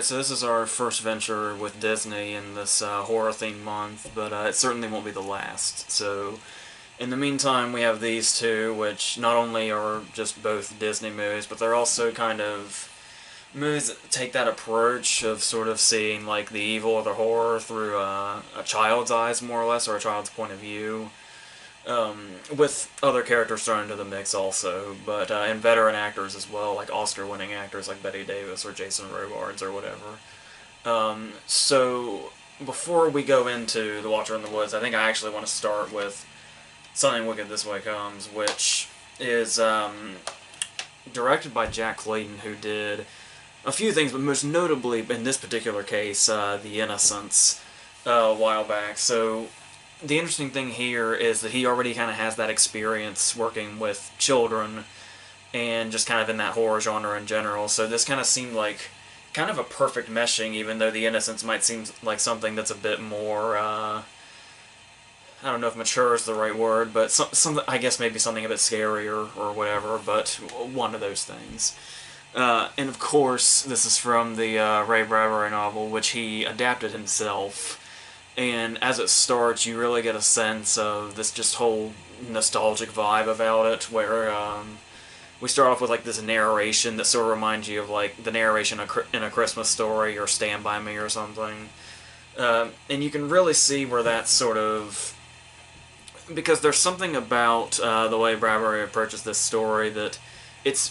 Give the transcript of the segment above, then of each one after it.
So this is our first venture with Disney in this horror theme month, but it certainly won't be the last. So in the meantime, we have these two, which not only are just both Disney movies, but they're also kind of movies that take that approach of sort of seeing like the evil or the horror through a child's eyes, more or less, or a child's point of view. With other characters thrown into the mix also, but and veteran actors as well, like Oscar-winning actors like Betty Davis or Jason Robards or whatever. So before we go into The Watcher in the Woods, I think I actually want to start with Something Wicked This Way Comes, which is directed by Jack Clayton, who did a few things, but most notably in this particular case, The Innocents, a while back. So the interesting thing here is that he already kind of has that experience working with children and just kind of in that horror genre in general. So this kind of seemed like kind of a perfect meshing, even though The Innocents might seem like something that's a bit more, I don't know if mature is the right word, but some I guess maybe something a bit scarier or whatever, but one of those things. And of course, this is from the Ray Bradbury novel, which he adapted himself. And as it starts, you really get a sense of this just whole nostalgic vibe about it, where we start off with like this narration that sort of reminds you of like the narration in A Christmas Story or Stand By Me or something. And you can really see where that's sort of, because there's something about the way Bradbury approaches this story that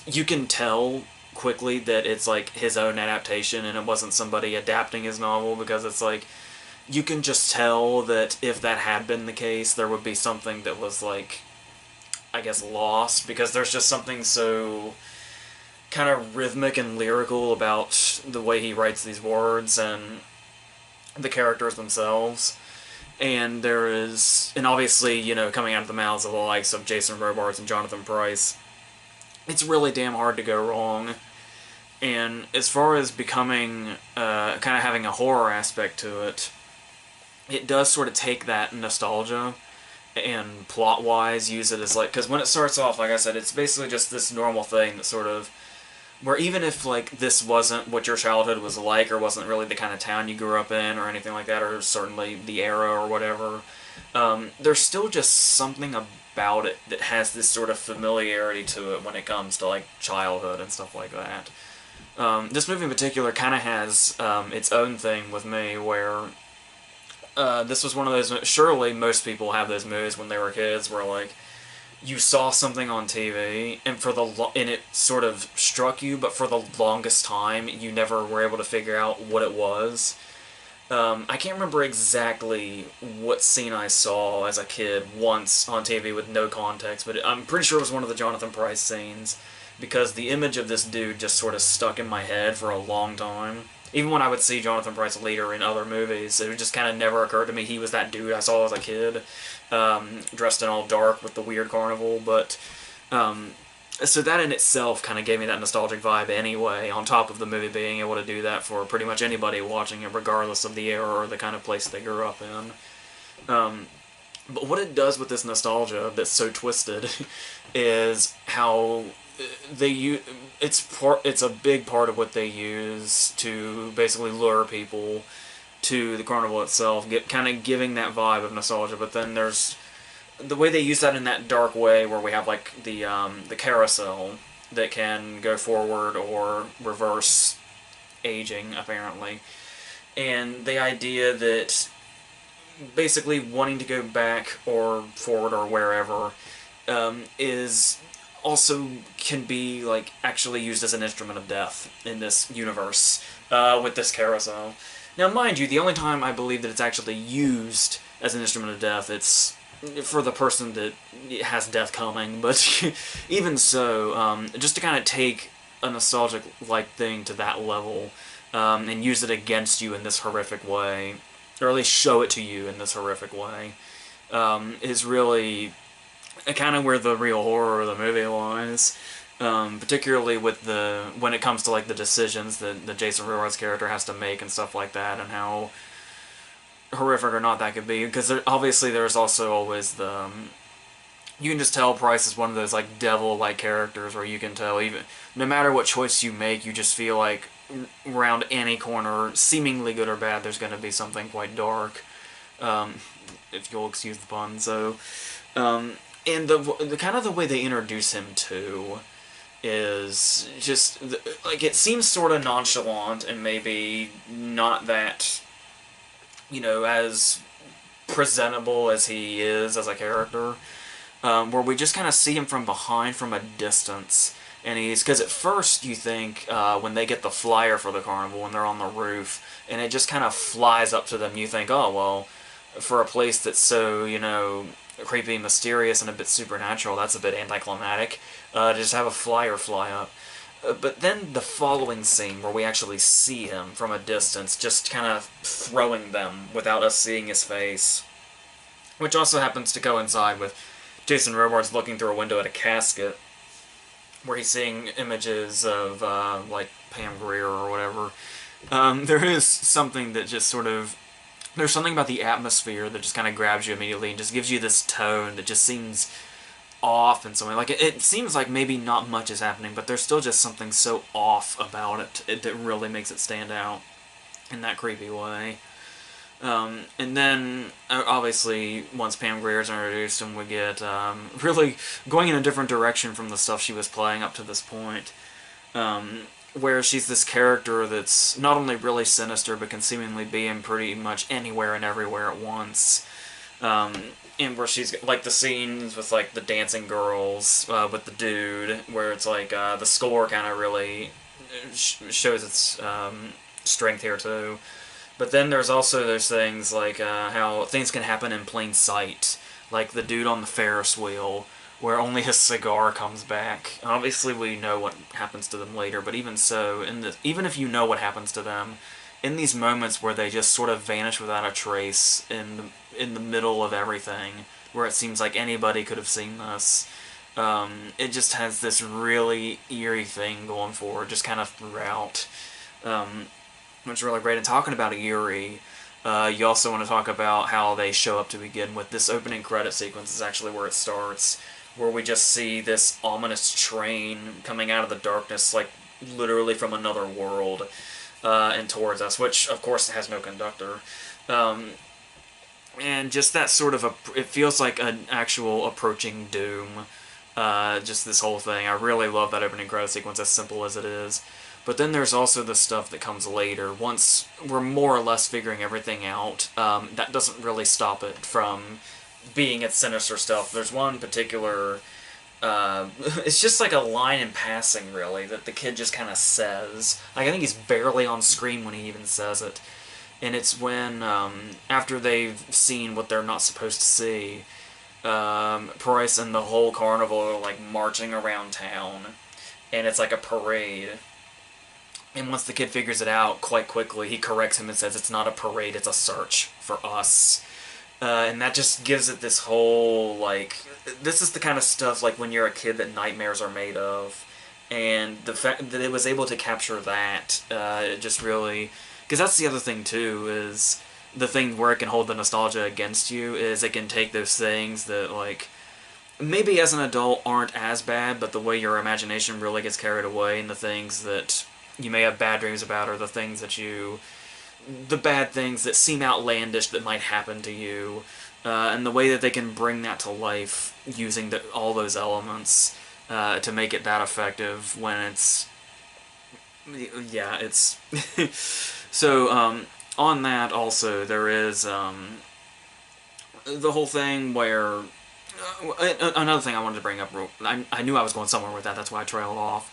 you can tell quickly that it's like his own adaptation and it wasn't somebody adapting his novel, because it's like you can just tell that if that had been the case, there would be something that was like, I guess, lost, because there's just something so kind of rhythmic and lyrical about the way he writes these words and the characters themselves. And there is, and obviously, coming out of the mouths of the likes of Jason Robards and Jonathan Pryce, it's really damn hard to go wrong. And as far as becoming, kind of having a horror aspect to it, it does sort of take that nostalgia and plot-wise use it as like, because when it starts off, like I said, it's basically just this normal thing that sort of, where even if like this wasn't what your childhood was like, or wasn't really the kind of town you grew up in or anything like that, or certainly the era or whatever, there's still just something about it that has this sort of familiarity to it when it comes to like childhood and stuff like that. This movie in particular kind of has its own thing with me, where this was one of those. Surely most people have those movies when they were kids, where like you saw something on TV and and it sort of struck you, but for the longest time you never were able to figure out what it was. I can't remember exactly what scene I saw as a kid once on TV with no context, but I'm pretty sure it was one of the Jonathan Pryce scenes, because the image of this dude just sort of stuck in my head for a long time. Even when I would see Jonathan Pryce later in other movies, it just kind of never occurred to me he was that dude I saw as a kid, dressed in all dark with the weird carnival. But so that in itself kind of gave me that nostalgic vibe anyway, on top of the movie being able to do that for pretty much anybody watching it, regardless of the era or the kind of place they grew up in. But what it does with this nostalgia that's so twisted is how it's a big part of what they use to basically lure people to the carnival itself, kind of giving that vibe of nostalgia. But then there's the way they use that in that dark way, where we have like the carousel that can go forward or reverse aging, apparently, and the idea that basically wanting to go back or forward or wherever is also can be like actually used as an instrument of death in this universe with this carousel. Now, mind you, the only time I believe that it's actually used as an instrument of death, it's for the person that has death coming. But even so, just to kind of take a nostalgic like thing to that level and use it against you in this horrific way, or at least show it to you in this horrific way, is really kind of where the real horror of the movie lies. Particularly with when it comes to like the decisions that the Jason Robards character has to make and stuff like that, and how horrific or not that could be. Because obviously there's also always you can just tell Pryce is one of those like devil-like characters where you can tell, even no matter what choice you make, you just feel like around any corner, seemingly good or bad, there's going to be something quite dark, if you'll excuse the pun. So, and the kind of the way they introduce him to is just like it seems sort of nonchalant and maybe not that, as presentable as he is as a character, where we just kind of see him from behind, from a distance. And because at first you think, when they get the flyer for the carnival, when they're on the roof, and it just kind of flies up to them, you think, oh, well, for a place that's so, creepy, mysterious, and a bit supernatural, that's a bit anticlimactic, to just have a flyer fly up. But then the following scene, where we actually see him from a distance, just kind of throwing them without us seeing his face, which also happens to coincide with Jason Robards looking through a window at a casket, where he's seeing images of, like, Pam Grier or whatever. There is something that just sort of... There's something about the atmosphere that just kind of grabs you immediately and just gives you this tone that just seems off in some way. Like, it seems like maybe not much is happening, but there's still just something so off about it that really makes it stand out in that creepy way. And then, obviously, once Pam Grier's introduced, and we get really going in a different direction from the stuff she was playing up to this point, where she's this character that's not only really sinister, but can seemingly be in pretty much anywhere and everywhere at once. And where she's, like, the scenes with, like, the dancing girls, with the dude, where it's, like, the score kind of really shows its strength here, too. But then there's also those things like how things can happen in plain sight, like the dude on the Ferris wheel, where only his cigar comes back. Obviously, we know what happens to them later, but even so, even if you know what happens to them, in these moments where they just sort of vanish without a trace in the middle of everything, where it seems like anybody could have seen this, it just has this really eerie thing going for it, just kind of throughout. Which is really great. And talking about eerie, you also want to talk about how they show up to begin with. This opening credit sequence is actually where it starts, where we just see this ominous train coming out of the darkness, like literally from another world, and towards us, which of course has no conductor. And just that sort of it feels like an actual approaching doom. Just this whole thing. I really love that opening credit sequence, as simple as it is. But then there's also the stuff that comes later. Once we're more or less figuring everything out, that doesn't really stop it from being its sinister stuff. There's one particular... it's just like a line in passing, really, that the kid just kind of says. Like, I think he's barely on screen when he even says it. And it's when, after they've seen what they're not supposed to see, Price and the whole carnival are, like, marching around town. And it's like a parade. And once the kid figures it out quite quickly, he corrects him and says it's not a parade, it's a search for us. And that just gives it this whole, like, this is the kind of stuff, like, when you're a kid that nightmares are made of. And the fact that it was able to capture that, it just really... Because that's the other thing, too, is the thing where it can hold the nostalgia against you, is it can take those things that, like, maybe as an adult aren't as bad, but the way your imagination really gets carried away, and the things that you may have bad dreams about, or the things that the bad things that seem outlandish that might happen to you, and the way that they can bring that to life using all those elements to make it that effective when it's... Yeah, it's... So, on that also, there is the whole thing where... another thing I wanted to bring up, I knew I was going somewhere with that, that's why I trailed off.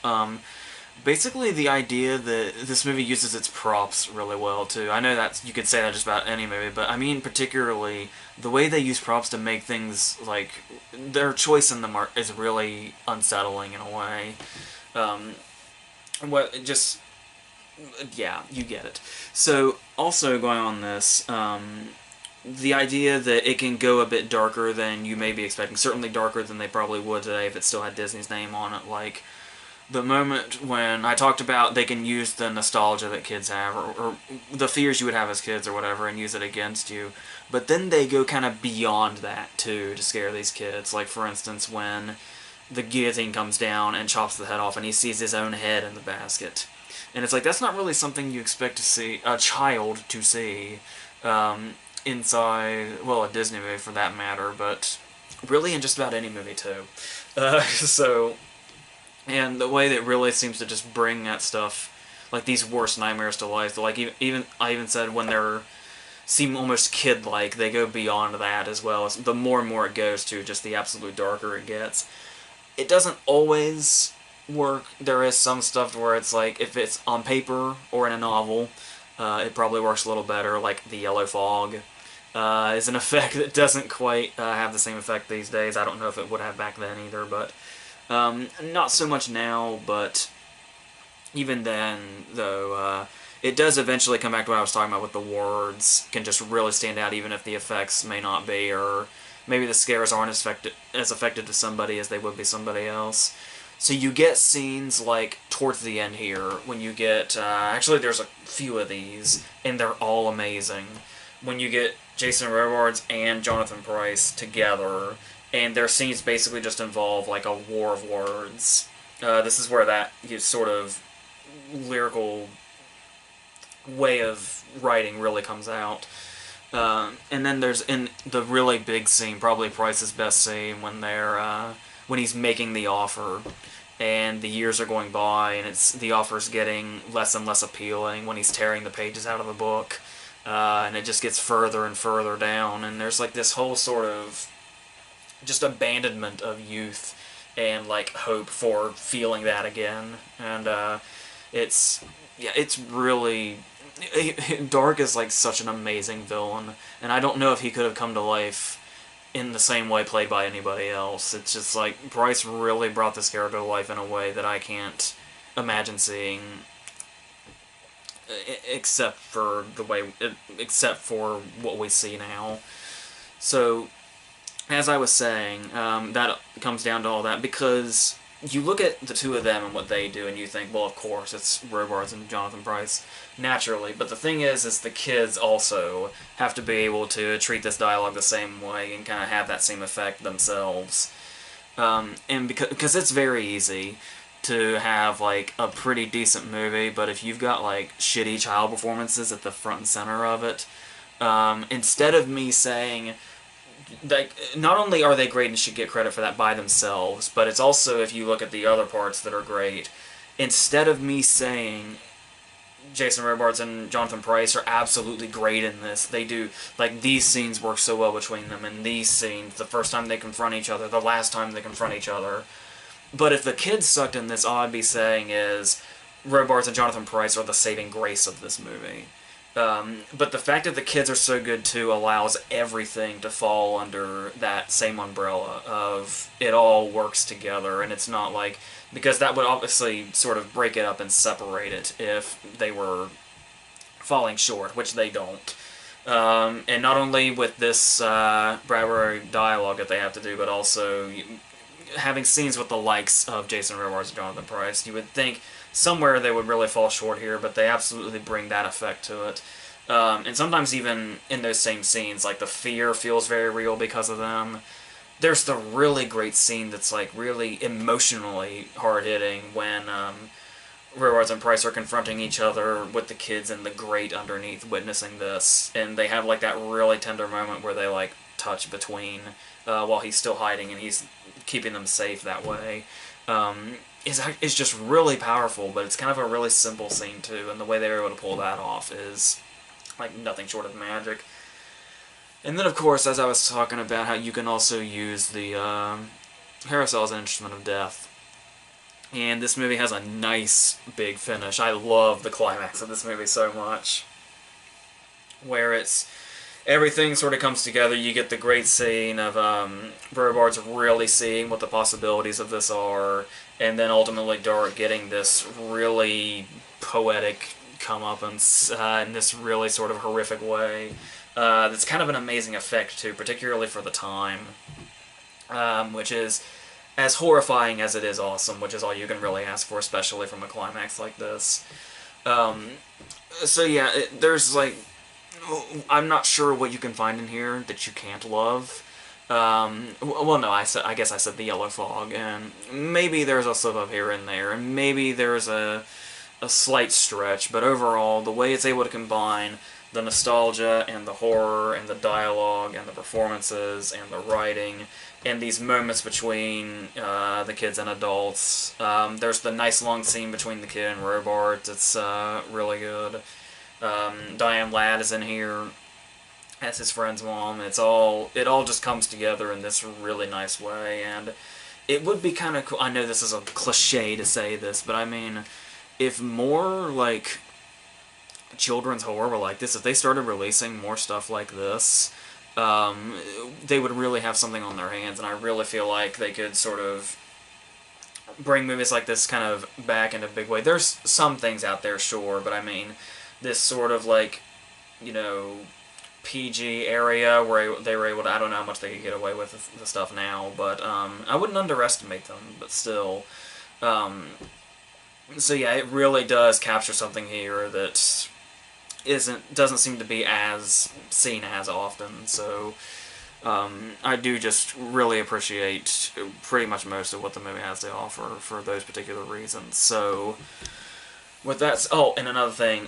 Basically, the idea that this movie uses its props really well, too. I know that you could say that just about any movie, but I mean particularly the way they use props to make things, like, their choice in them is really unsettling in a way. Yeah, you get it. So, also going on this, the idea that it can go a bit darker than you may be expecting, certainly darker than they probably would today if it still had Disney's name on it, like... The moment when I talked about they can use the nostalgia that kids have, or the fears you would have as kids or whatever, and use it against you. But then they go kind of beyond that, too, to scare these kids. Like, for instance, when the guillotine comes down and chops the head off, and he sees his own head in the basket. And it's like, that's not really something you expect to see, a child to see, inside, well, a Disney movie for that matter, but really in just about any movie too. So, and the way that really seems to just bring that stuff, like these worst nightmares to life, like even I even said when they're seem almost kid-like, they go beyond that as well. The more and more it goes to, just the absolute darker it gets. It doesn't always work. There is some stuff where it's like, if it's on paper or in a novel, it probably works a little better, like the yellow fog. Is an effect that doesn't quite have the same effect these days. I don't know if it would have back then either, but not so much now, but even then, though, it does eventually come back to what I was talking about with the words, can just really stand out even if the effects may not be, or maybe the scares aren't as effective to somebody as they would be somebody else. So you get scenes like towards the end here, when you get, actually there's a few of these, and they're all amazing. When you get Jason Robards and Jonathan Pryce together, and their scenes basically just involve like a war of words. This is where that sort of lyrical way of writing really comes out. And then there's in the really big scene, probably Pryce's best scene, when when he's making the offer, and the years are going by, and the offer's getting less and less appealing when he's tearing the pages out of the book, and it just gets further and further down, and there's like this whole sort of just abandonment of youth and like hope for feeling that again, and it's really. Dark is like such an amazing villain, and I don't know if he could have come to life in the same way played by anybody else. It's just like Pryce really brought this character to life in a way that I can't imagine seeing, except for what we see now. So, as I was saying, that comes down to all that, because you look at the two of them and what they do, and you think, well, of course, it's Robards and Jonathan Pryce, naturally. But the thing is the kids also have to be able to treat this dialogue the same way and kind of have that same effect themselves. And because it's very easy to have, like, a pretty decent movie, but if you've got, like, shitty child performances at the front and center of it, instead of me saying, like, not only are they great and should get credit for that by themselves, but it's also, if you look at the other parts that are great, instead of me saying Jason Robards and Jonathan Pryce are absolutely great in this, they do, like, these scenes work so well between them, and these scenes, the first time they confront each other, the last time they confront each other. But if the kids sucked in this, all I'd be saying is Robards and Jonathan Pryce are the saving grace of this movie. But the fact that the kids are so good, too, allows everything to fall under that same umbrella of it all works together, and it's not like... Because that would obviously sort of break it up and separate it if they were falling short, which they don't. And not only with this Bradbury dialogue that they have to do, but also having scenes with the likes of Jason Robards and Jonathan Pryce, you would think somewhere they would really fall short here, but they absolutely bring that effect to it. And sometimes even in those same scenes, like, the fear feels very real because of them. There's the really great scene that's, like, really emotionally hard-hitting when Robards and Pryce are confronting each other with the kids in the grate underneath witnessing this, and they have, like, that really tender moment where they, like, touch between while he's still hiding and he's keeping them safe that way. Is just really powerful, but it's kind of a really simple scene too, and the way they were able to pull that off is like nothing short of magic. And then, of course, as I was talking about how you can also use the Carousel as an instrument of death. And this movie has a nice big finish. I love the climax of this movie so much, where everything sort of comes together. You get the great scene of Robards really seeing what the possibilities of this are, and then ultimately Dark getting this really poetic comeuppance in this really sort of horrific way. That's kind of an amazing effect, too, particularly for the time, which is as horrifying as it is awesome, which is all you can really ask for, especially from a climax like this. So yeah, there's like... I'm not sure what you can find in here that you can't love. Well, no, I guess I said the yellow fog, and maybe there's a slip up here and there, and maybe there's a a slight stretch, but overall, the way it's able to combine the nostalgia and the horror and the dialogue and the performances and the writing and these moments between the kids and adults. There's the nice long scene between the kid and Robart. It's really good. Diane Ladd is in here as his friend's mom. It all just comes together in this really nice way, and it would be kind of cool. I know this is a cliche to say this, but I mean, if more like children's horror were like this, if they started releasing more stuff like this, they would really have something on their hands, and I really feel like they could sort of bring movies like this kind of back in a big way. There's some things out there, sure, but I mean, this sort of like, you know, PG area where they were able to, I don't know how much they could get away with the stuff now, but I wouldn't underestimate them, but still. So yeah, it really does capture something here that doesn't seem to be as seen as often, so I do just really appreciate pretty much most of what the movie has to offer for those particular reasons. So with that, oh, and another thing,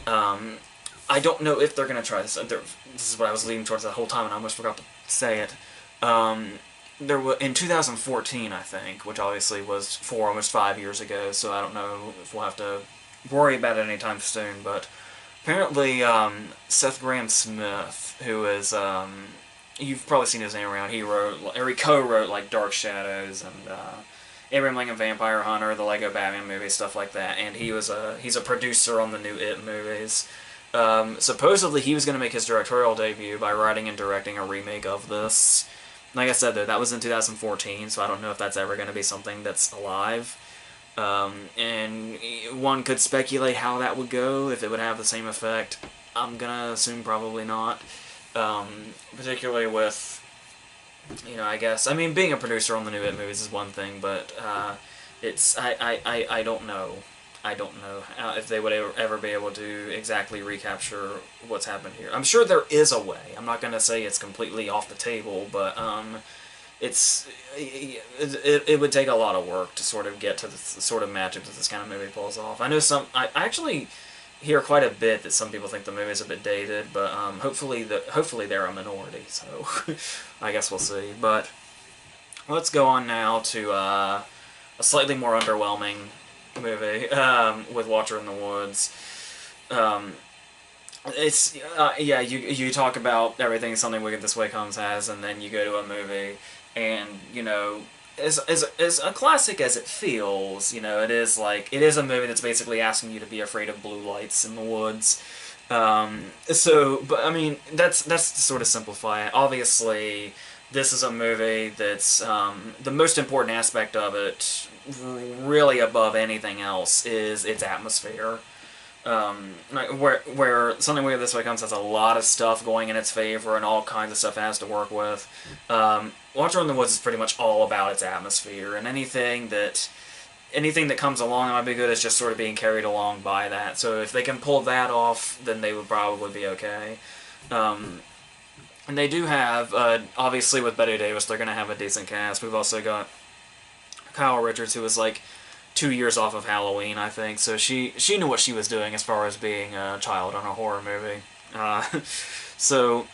I don't know if they're going to try this. This is what I was leading towards the whole time, and I almost forgot to say it. There was, in 2014, I think, which obviously was almost 5 years ago, so I don't know if we'll have to worry about it anytime soon, but apparently Seth Grahame-Smith, who is, you've probably seen his name around, he co-wrote like Dark Shadows and Abraham Lincoln Vampire Hunter, the Lego Batman movie, stuff like that, and he's a producer on the new It movies. Supposedly he was going to make his directorial debut by writing and directing a remake of this. Like I said, though, that was in 2014, so I don't know if that's ever going to be something that's alive. And one could speculate how that would go, if it would have the same effect. I'm going to assume probably not. Particularly with, you know, I guess, I mean, being a producer on the new It movies is one thing, but I don't know. I don't know if they would ever be able to exactly recapture what's happened here. I'm sure there is a way. I'm not going to say it's completely off the table, but it would take a lot of work to sort of get to the sort of magic that this kind of movie pulls off. I know I actually hear quite a bit that some people think the movie is a bit dated, but hopefully they're a minority, so I guess we'll see. But let's go on now to a slightly more underwhelming movie with Watcher in the Woods. It's yeah, you talk about everything Something Wicked This Way Comes has, and then you go to a movie, and you know, as a classic as it feels, you know, it is a movie that's basically asking you to be afraid of blue lights in the woods. So, but I mean, that's to sort of simplify it. Obviously, this is a movie that's the most important aspect of it, really above anything else, is its atmosphere. Where Something Weird This Way Comes has a lot of stuff going in its favor and all kinds of stuff it has to work with. Watcher in the Woods is pretty much all about its atmosphere, and anything that comes along that might be good is just sort of being carried along by that. So if they can pull that off, then they would probably be okay. And they do have, obviously with Bette Davis, they're going to have a decent cast. We've also got Kyle Richards, who was like 2 years off of Halloween, I think, so she knew what she was doing as far as being a child on a horror movie. So,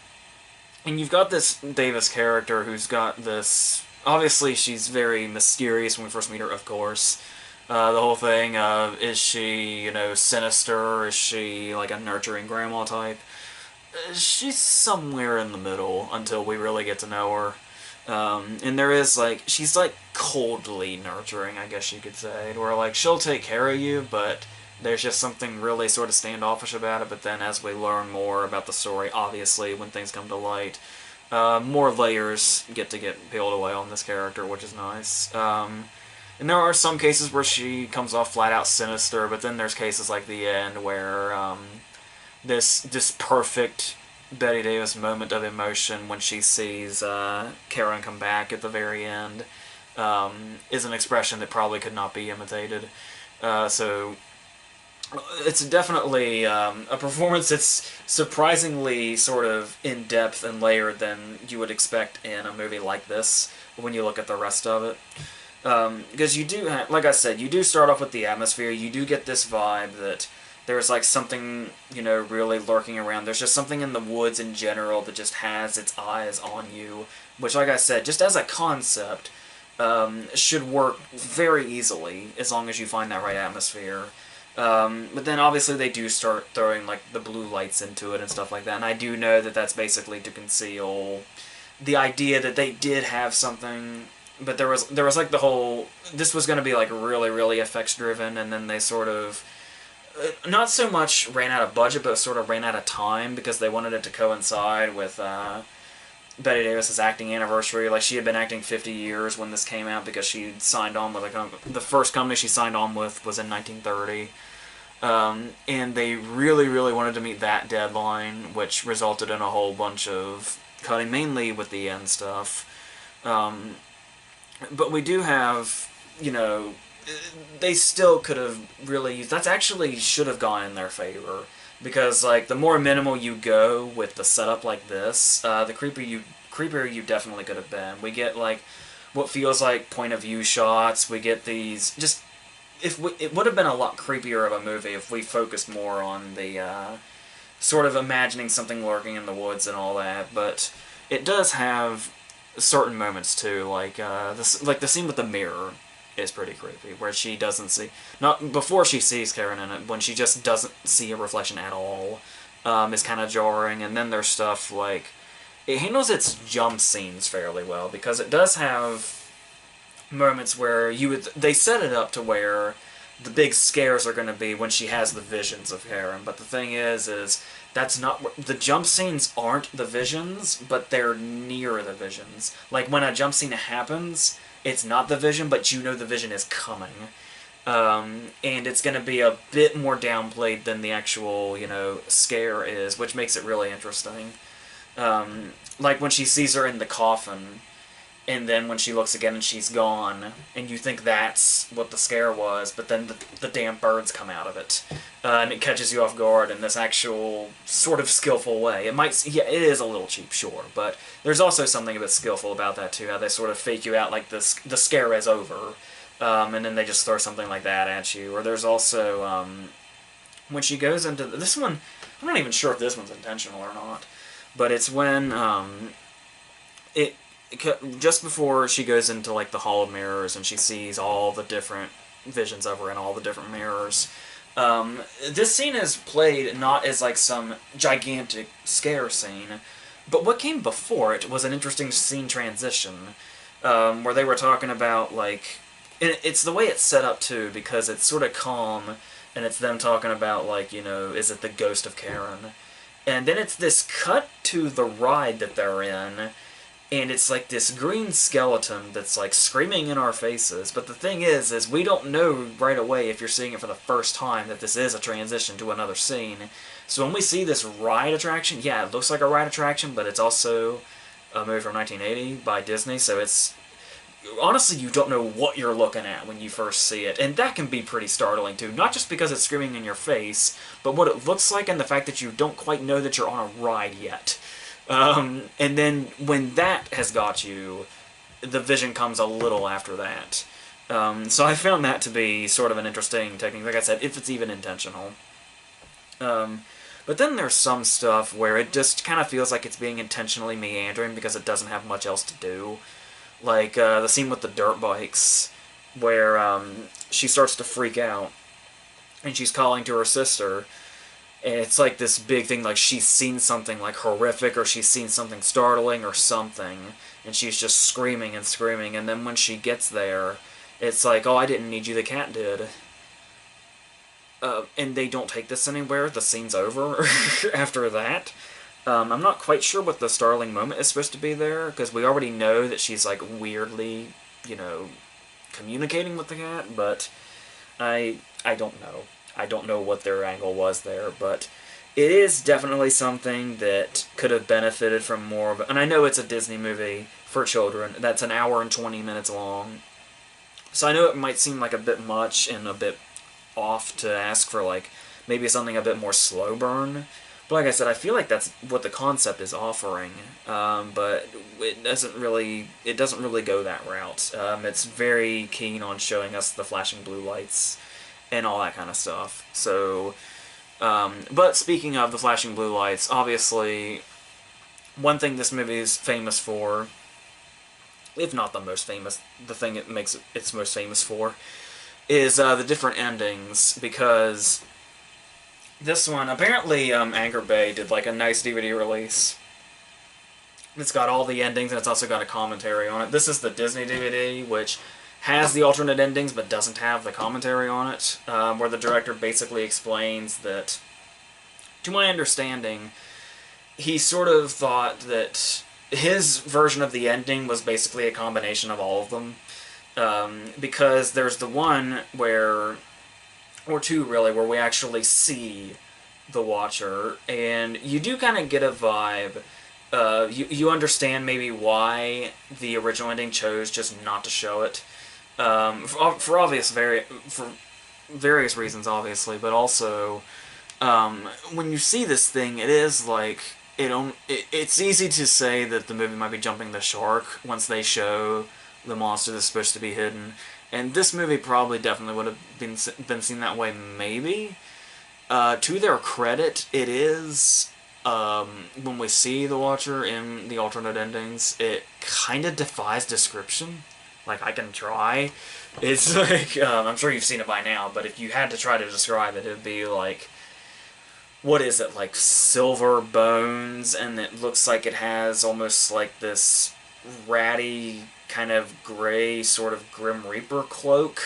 and you've got this Davis character who's got this, obviously she's very mysterious when we first meet her, of course. The whole thing of, is she, you know, sinister, is she like a nurturing grandma type? She's somewhere in the middle until we really get to know her. And there is, like, she's, like, coldly nurturing, I guess you could say, where, like, she'll take care of you, but there's just something really sort of standoffish about it. But then as we learn more about the story, obviously, when things come to light, more layers get peeled away on this character, which is nice. And there are some cases where she comes off flat-out sinister, but then there's cases like the end where, this perfect Bette Davis moment of emotion when she sees Karen come back at the very end is an expression that probably could not be imitated. So it's definitely a performance that's surprisingly sort of in-depth and layered than you would expect in a movie like this when you look at the rest of it. Because you do, like I said, you do start off with the atmosphere. You do get this vibe that There's like something, really lurking around. There's just something in the woods in general that just has its eyes on you, which, like I said, just as a concept, should work very easily as long as you find that right atmosphere. But then obviously they do start throwing like the blue lights into it and stuff like that, and I do know that that's basically to conceal the idea that they did have something. But there was like the whole, this was going to be like really really effects driven, and then they sort of not so much ran out of budget, but sort of ran out of time because they wanted it to coincide with Bette Davis's acting anniversary. Like, she had been acting 50 years when this came out because she signed on with the first company she signed on with was in 1930. And they really, really wanted to meet that deadline, which resulted in a whole bunch of cutting, mainly with the end stuff. But we do have, they still could have really used, that's actually should have gone in their favor. Because, like, the more minimal you go with the setup like this, the creepier you definitely could have been. We get, like, what feels like point-of-view shots. We get these, just, it would have been a lot creepier of a movie if we focused more on the, sort of imagining something lurking in the woods and all that. But it does have certain moments, too, like the scene with the mirror is pretty creepy, where she doesn't see, not before she sees Karen in it, when she just doesn't see a reflection at all, is kind of jarring. And then there's stuff like, it handles its jump scenes fairly well, because it does have moments where they set it up to where the big scares are going to be when she has the visions of Karen. But the thing is that's not, the jump scenes aren't the visions, but they're near the visions. Like, when a jump scene happens, it's not the vision, but the vision is coming. And it's going to be a bit more downplayed than the actual, scare is, which makes it really interesting. Like when she sees her in the coffin, and then when she looks again and she's gone, and you think that's what the scare was, but then the damn birds come out of it. And it catches you off guard in this actual sort of skillful way. It is a little cheap, sure, but there's also something a bit skillful about that too, how they sort of fake you out like the scare is over, and then they just throw something like that at you. Or there's also, when she goes into, this one, I'm not even sure if this one's intentional or not, but it's when, just before she goes into like the Hall of Mirrors and she sees all the different visions of her in all the different mirrors, this scene is played not as like some gigantic scare scene, but what came before it was an interesting scene transition, where they were talking about, like, it's the way it's set up too, because it's sort of calm, and it's them talking about, like, is it the ghost of Karen? And then it's this cut to the ride that they're in, and it's like this green skeleton that's like screaming in our faces. But the thing is we don't know right away, if you're seeing it for the first time, that this is a transition to another scene. So when we see this ride attraction, yeah, it looks like a ride attraction, but it's also a movie from 1980 by Disney, so it's, honestly, you don't know what you're looking at when you first see it. And that can be pretty startling too, not just because it's screaming in your face, but what it looks like and the fact that you don't quite know that you're on a ride yet. And then when that has got you, the vision comes a little after that. So I found that to be sort of an interesting technique, like I said, if it's even intentional. But then there's some stuff where it just kind of feels like it's being intentionally meandering because it doesn't have much else to do. Like the scene with the dirt bikes, where she starts to freak out, and she's calling to her sister, and it's like this big thing, like she's seen something like horrific, or she's seen something startling or something, and she's just screaming and screaming, and then when she gets there, it's like, oh, I didn't need you, the cat did. And they don't take this anywhere, the scene's over after that. I'm not quite sure what the startling moment is supposed to be there, because we already know that she's like weirdly, communicating with the cat, but I don't know. I don't know what their angle was there, but it is definitely something that could have benefited from more of it. And I know it's a Disney movie for children that's an hour and 20 minutes long, so I know it might seem like a bit much and a bit off to ask for, like, maybe something a bit more slow burn. But like I said, I feel like that's what the concept is offering, but it doesn't really go that route. It's very keen on showing us the flashing blue lights and all that kind of stuff. So But speaking of the flashing blue lights, obviously, one thing this movie is famous for, if not the most famous, the thing it makes it's most famous for, is the different endings, because this one, apparently Anchor Bay did like a nice DVD release. It's got all the endings, and it's also got a commentary on it. This is the Disney DVD, which has the alternate endings, but doesn't have the commentary on it, where the director basically explains that, to my understanding, he sort of thought that his version of the ending was basically a combination of all of them. Because there's the one where, or two really, where we actually see the Watcher, and you do kind of get a vibe. You understand maybe why the original ending chose just not to show it, for various reasons, obviously, but also when you see this thing, it is like it's easy to say that the movie might be jumping the shark once they show the monster that's supposed to be hidden, and this movie probably definitely would have been seen that way, maybe. To their credit, it is. When we see the Watcher in the alternate endings, it kind of defies description. Like, I can try. It's like, I'm sure you've seen it by now, but if you had to try to describe it, it would be like, what is it, like silver bones, and it looks like it has almost like this ratty, kind of gray, sort of Grim Reaper cloak,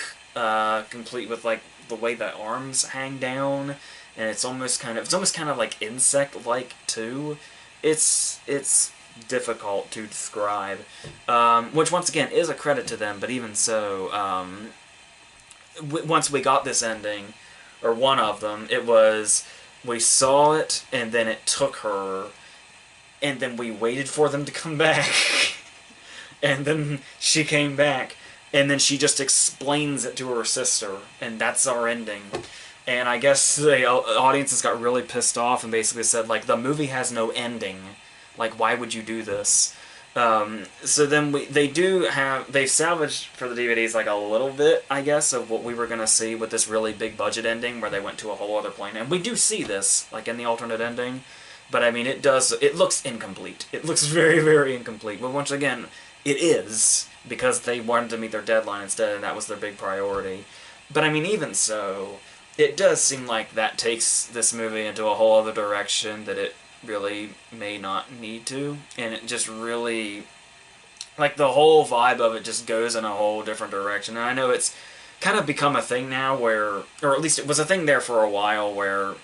complete with like the way the arms hang down, and it's almost kind of like insect-like too. It's difficult to describe, which once again is a credit to them. But even so, once we got this ending, or one of them, it was we saw it, and then it took her, and then we waited for them to come back, and then she came back, and then she just explains it to her sister, and that's our ending. And I guess the audiences got really pissed off and basically said, like, the movie has no ending. Like, why would you do this? So then they've salvaged for the DVDs like a little bit, I guess, of what we were going to see with this really big budget ending where they went to a whole other plane. And we do see this, like, in the alternate ending. But, I mean, it looks incomplete. It looks very, very incomplete. But once again, it is, because they wanted to meet their deadline instead, and that was their big priority. But, I mean, even so, it does seem like that takes this movie into a whole other direction that it really may not need to, and it just really, like, the whole vibe of it just goes in a whole different direction. And I know it's kind of become a thing now where, or at least it was a thing there for a while, where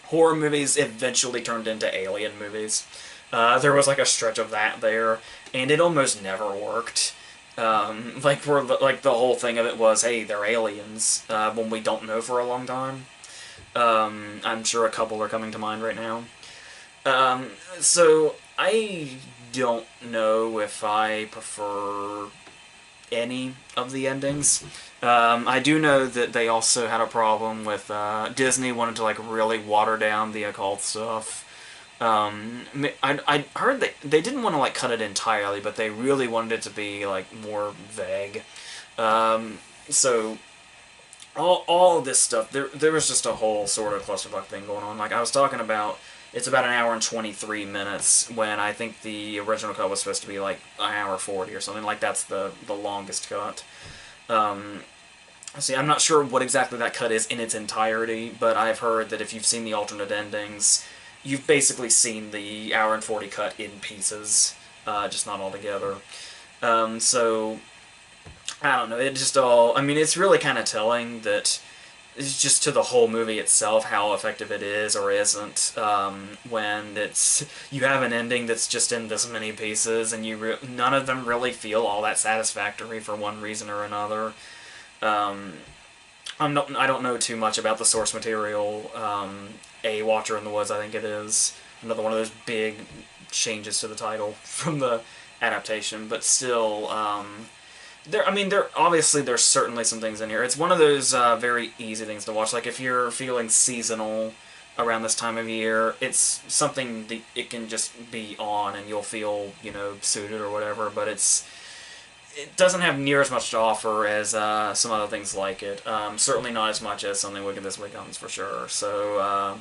horror movies eventually turned into alien movies. There was like a stretch of that there, and it almost never worked. Like the whole thing of it was, hey, they're aliens, when we don't know for a long time. I'm sure a couple are coming to mind right now. So I don't know if I prefer any of the endings. I do know that they also had a problem with, Disney wanted to, like, really water down the occult stuff. I heard that they didn't want to, like, cut it entirely, but they really wanted it to be, like, more vague. So all of this stuff, there was just a whole sort of clusterfuck thing going on. Like I was talking about, it's about an hour and 23 minutes, when I think the original cut was supposed to be like an hour 40 or something. Like, that's the longest cut. See, I'm not sure what exactly that cut is in its entirety, but I've heard that if you've seen the alternate endings, you've basically seen the hour and 40 cut in pieces, just not all together. So, I don't know, it just all, I mean, it's really kind of telling that it's just to the whole movie itself how effective it is or isn't, when you have an ending that's just in this many pieces, and none of them really feel all that satisfactory for one reason or another. I don't know too much about the source material. A Watcher in the Woods, I think it is. Another one of those big changes to the title from the adaptation, but still, obviously there's certainly some things in here. It's one of those very easy things to watch. Like, if you're feeling seasonal around this time of year, it's something that it can just be on and you'll feel, suited or whatever, but it's it doesn't have near as much to offer as some other things like it. Certainly not as much as Something Wicked This Way Comes, for sure. So,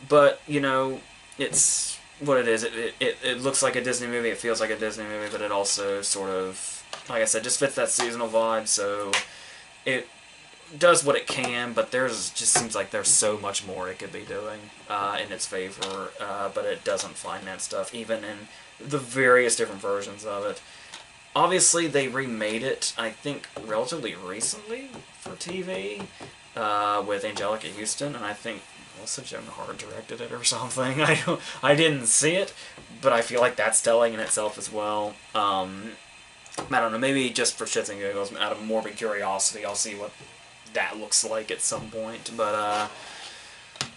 but, you know, it's what it is. It looks like a Disney movie, it feels like a Disney movie, but it also sort of, like I said, just fits that seasonal vibe, so it does what it can, but there's just seems like there's so much more it could be doing in its favor, but it doesn't find that stuff, even in the various different versions of it. Obviously, they remade it, I think, relatively recently for TV with Angelica Houston, and I think Melissa Joan Hart directed it or something. I didn't see it, but I feel like that's telling in itself as well. I don't know, maybe just for shits and giggles, out of morbid curiosity, I'll see what that looks like at some point. But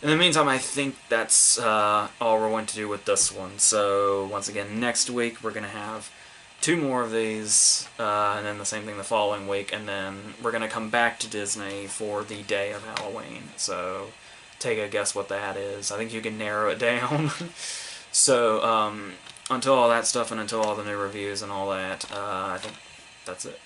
in the meantime, I think that's all we're going to do with this one. So once again, next week we're going to have 2 more of these, and then the same thing the following week, and then we're going to come back to Disney for the day of Halloween. So take a guess what that is. I think you can narrow it down. So until all that stuff and until all the new reviews and all that, I think that's it.